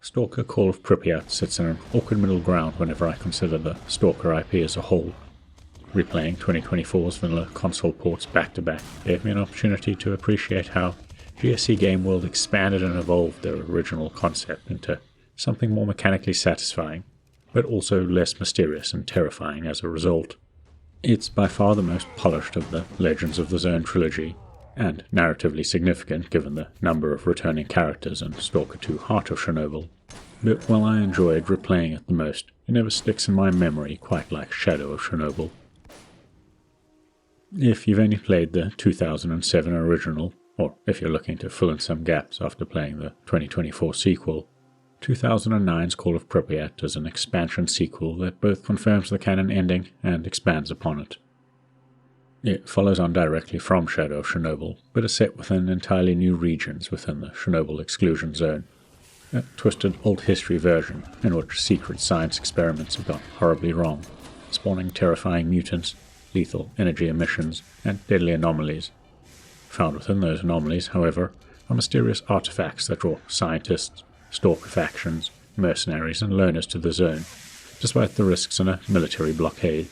Stalker Call of Prypiat sits in an awkward middle ground whenever I consider the Stalker IP as a whole. Replaying 2024's vanilla console ports back-to-back gave me an opportunity to appreciate how GSC Game World expanded and evolved their original concept into something more mechanically satisfying, but also less mysterious and terrifying as a result. It's by far the most polished of the Legends of the Zone trilogy, and narratively significant given the number of returning characters in Stalker 2 Heart of Chernobyl. But while I enjoyed replaying it the most, it never sticks in my memory quite like Shadow of Chornobyl. If you've only played the 2007 original, or if you're looking to fill in some gaps after playing the 2024 sequel, 2009's Call of Prypiat is an expansion sequel that both confirms the canon ending and expands upon it. It follows on directly from Shadow of Chornobyl, but is set within entirely new regions within the Chernobyl exclusion zone. A twisted old history version in which secret science experiments have gone horribly wrong, spawning terrifying mutants, lethal energy emissions, and deadly anomalies. Found within those anomalies, however, are mysterious artifacts that draw scientists, stalker factions, mercenaries, and loners to the zone, despite the risks in a military blockade.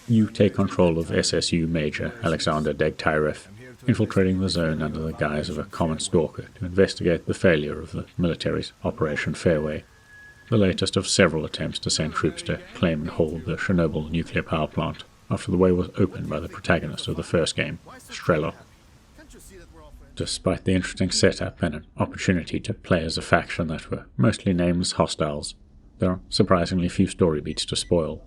You take control of SSU Major Alexander Degtyarev, infiltrating the zone under the guise of a common stalker to investigate the failure of the military's Operation Fairway, the latest of several attempts to send troops to claim and hold the Chernobyl nuclear power plant after the way was opened by the protagonist of the first game, Strelov. Despite the interesting setup and an opportunity to play as a faction that were mostly nameless hostiles, there are surprisingly few story beats to spoil.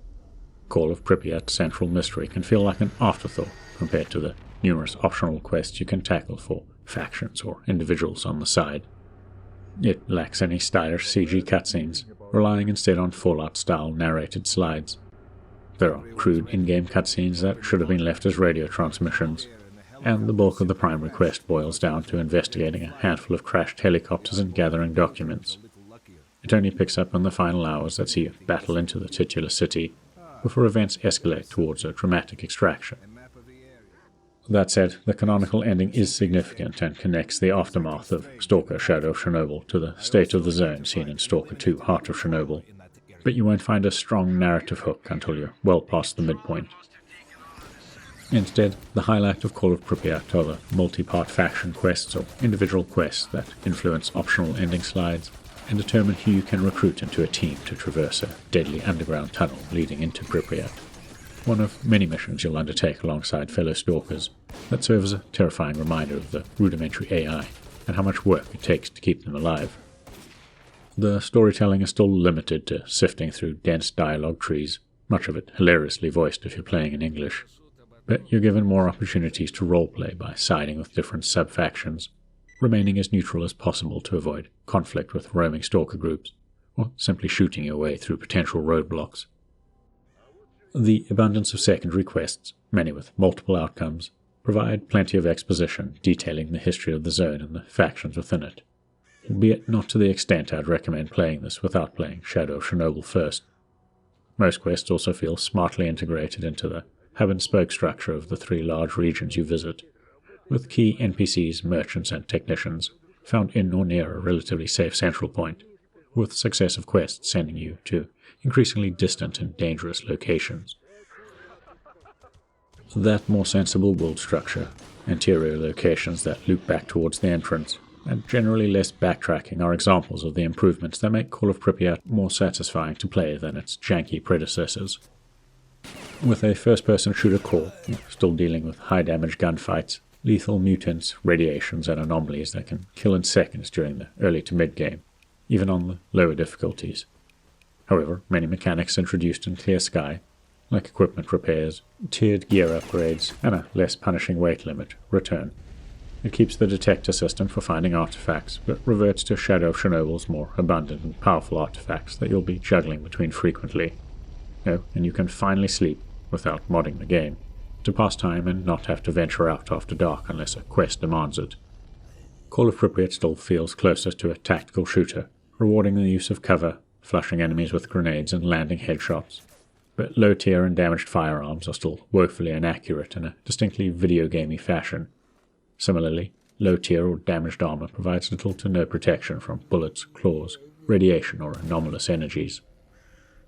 Call of Prypiat's central mystery can feel like an afterthought compared to the numerous optional quests you can tackle for factions or individuals on the side. It lacks any stylish CG cutscenes, relying instead on Fallout-style narrated slides. There are crude in-game cutscenes that should have been left as radio transmissions, and the bulk of the primary quest boils down to investigating a handful of crashed helicopters and gathering documents. It only picks up in the final hours that see you battle into the titular city, before events escalate towards a dramatic extraction. That said, the canonical ending is significant and connects the aftermath of Stalker Shadow of Chornobyl to the state of the zone seen in Stalker 2 Heart of Chernobyl, but you won't find a strong narrative hook until you're well past the midpoint. Instead, the highlight of Call of Prypiat are the multi-part faction quests or individual quests that influence optional ending slides and determine who you can recruit into a team to traverse a deadly underground tunnel leading into Prypiat. One of many missions you'll undertake alongside fellow stalkers that serve as a terrifying reminder of the rudimentary AI and how much work it takes to keep them alive. The storytelling is still limited to sifting through dense dialogue trees, much of it hilariously voiced if you're playing in English, but you're given more opportunities to roleplay by siding with different sub-factions, remaining as neutral as possible to avoid conflict with roaming stalker groups, or simply shooting your way through potential roadblocks. The abundance of secondary quests, many with multiple outcomes, provide plenty of exposition detailing the history of the zone and the factions within it, albeit not to the extent I'd recommend playing this without playing Shadow of Chornobyl first. Most quests also feel smartly integrated into the hub-and-spoke structure of the three large regions you visit, with key NPCs, merchants, and technicians found in or near a relatively safe central point, with successive quests sending you to increasingly distant and dangerous locations. That more sensible world structure, interior locations that loop back towards the entrance, and generally less backtracking are examples of the improvements that make Call of Prypiat more satisfying to play than its janky predecessors. With a first-person shooter core, still dealing with high-damage gunfights, lethal mutants, radiations, and anomalies that can kill in seconds during the early to mid-game, even on the lower difficulties. However, many mechanics introduced in Clear Sky, like equipment repairs, tiered gear upgrades, and a less punishing weight limit, return. It keeps the detector system for finding artifacts, but reverts to Shadow of Chernobyl's more abundant and powerful artifacts that you'll be juggling between frequently. Oh, and you can finally sleep, without modding the game, to pass time and not have to venture out after dark unless a quest demands it. Call of Prypiat still feels closer to a tactical shooter, rewarding the use of cover, flushing enemies with grenades and landing headshots, but low-tier and damaged firearms are still woefully inaccurate in a distinctly video-gamey fashion. Similarly, low-tier or damaged armor provides little to no protection from bullets, claws, radiation, or anomalous energies.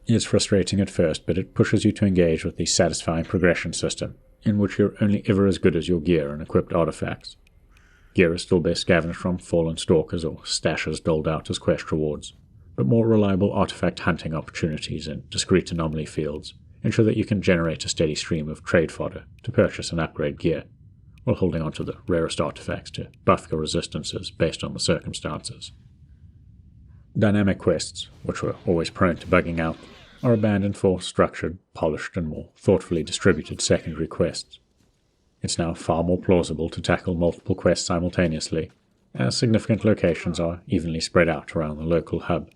It's frustrating at first, but it pushes you to engage with the satisfying progression system, in which you're only ever as good as your gear and equipped artifacts. Gear is still best scavenged from fallen stalkers or stashes doled out as quest rewards, but more reliable artifact hunting opportunities and discrete anomaly fields ensure that you can generate a steady stream of trade fodder to purchase and upgrade gear, while holding on to the rarest artifacts to buff your resistances based on the circumstances. Dynamic quests, which were always prone to bugging out, are abandoned for structured, polished, and more thoughtfully distributed secondary quests. It's now far more plausible to tackle multiple quests simultaneously, as significant locations are evenly spread out around the local hub,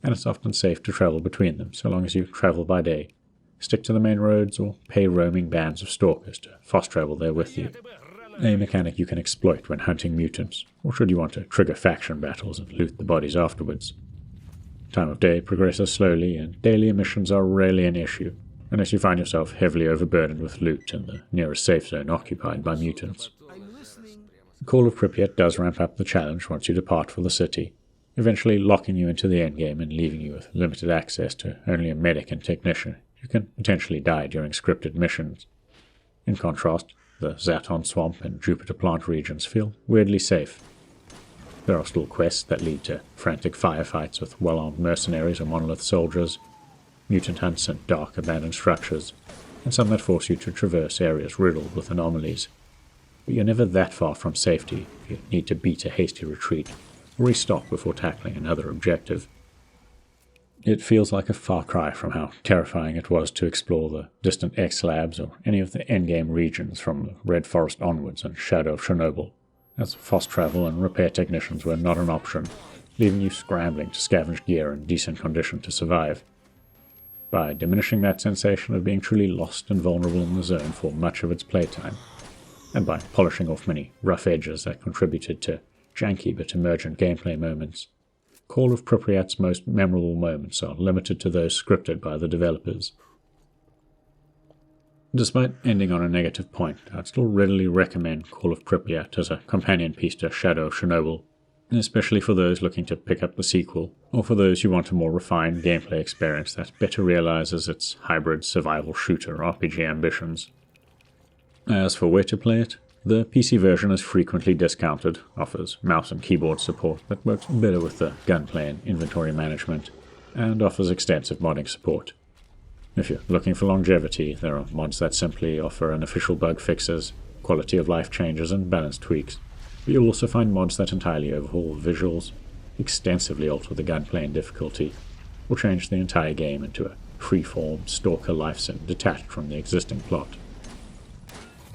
and it's often safe to travel between them so long as you travel by day, stick to the main roads, or pay roaming bands of stalkers to fast travel there with you. A mechanic you can exploit when hunting mutants, or should you want to trigger faction battles and loot the bodies afterwards. Time of day progresses slowly, and daily emissions are rarely an issue, unless you find yourself heavily overburdened with loot and the nearest safe zone occupied by mutants. Call of Prypiat does ramp up the challenge once you depart for the city, eventually locking you into the endgame and leaving you with limited access to only a medic and technician who can potentially die during scripted missions. In contrast, the Zaton Swamp and Jupiter Plant regions feel weirdly safe. There are still quests that lead to frantic firefights with well-armed mercenaries or monolith soldiers, mutant hunts and dark abandoned structures, and some that force you to traverse areas riddled with anomalies. But you're never that far from safety if you need to beat a hasty retreat or restock before tackling another objective. It feels like a far cry from how terrifying it was to explore the distant X-Labs or any of the endgame regions from the Red Forest onwards and Shadow of Chornobyl, as fast travel and repair technicians were not an option, leaving you scrambling to scavenge gear in decent condition to survive. By diminishing that sensation of being truly lost and vulnerable in the zone for much of its playtime, and by polishing off many rough edges that contributed to janky but emergent gameplay moments, Call of Prypiat's most memorable moments are limited to those scripted by the developers. Despite ending on a negative point, I'd still readily recommend Call of Prypiat as a companion piece to Shadow of Chornobyl, especially for those looking to pick up the sequel, or for those who want a more refined gameplay experience that better realizes its hybrid survival shooter RPG ambitions. As for where to play it, the PC version is frequently discounted, offers mouse and keyboard support that works better with the gunplay and inventory management, and offers extensive modding support. If you're looking for longevity, there are mods that simply offer unofficial bug fixes, quality of life changes, and balance tweaks, but you'll also find mods that entirely overhaul visuals, extensively alter the gunplay and difficulty, or change the entire game into a free-form stalker life sim detached from the existing plot.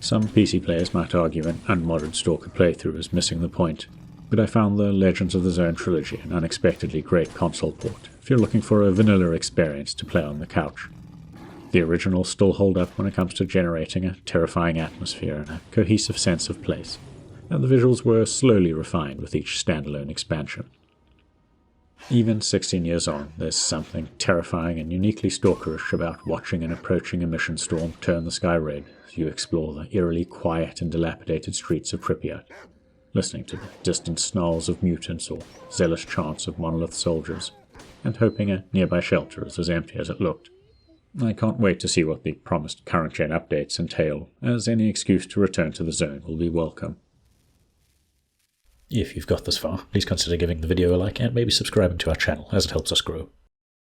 Some PC players might argue an unmodded Stalker playthrough is missing the point, but I found the Legends of the Zone trilogy an unexpectedly great console port if you're looking for a vanilla experience to play on the couch. The originals still hold up when it comes to generating a terrifying atmosphere and a cohesive sense of place, and the visuals were slowly refined with each standalone expansion. Even 16 years on, there's something terrifying and uniquely stalkerish about watching an approaching emission storm turn the sky red as you explore the eerily quiet and dilapidated streets of Prypiat, listening to the distant snarls of mutants or zealous chants of monolith soldiers, and hoping a nearby shelter is as empty as it looked. I can't wait to see what the promised current-gen updates entail, as any excuse to return to the zone will be welcome. If you've got this far, please consider giving the video a like and maybe subscribing to our channel, as it helps us grow.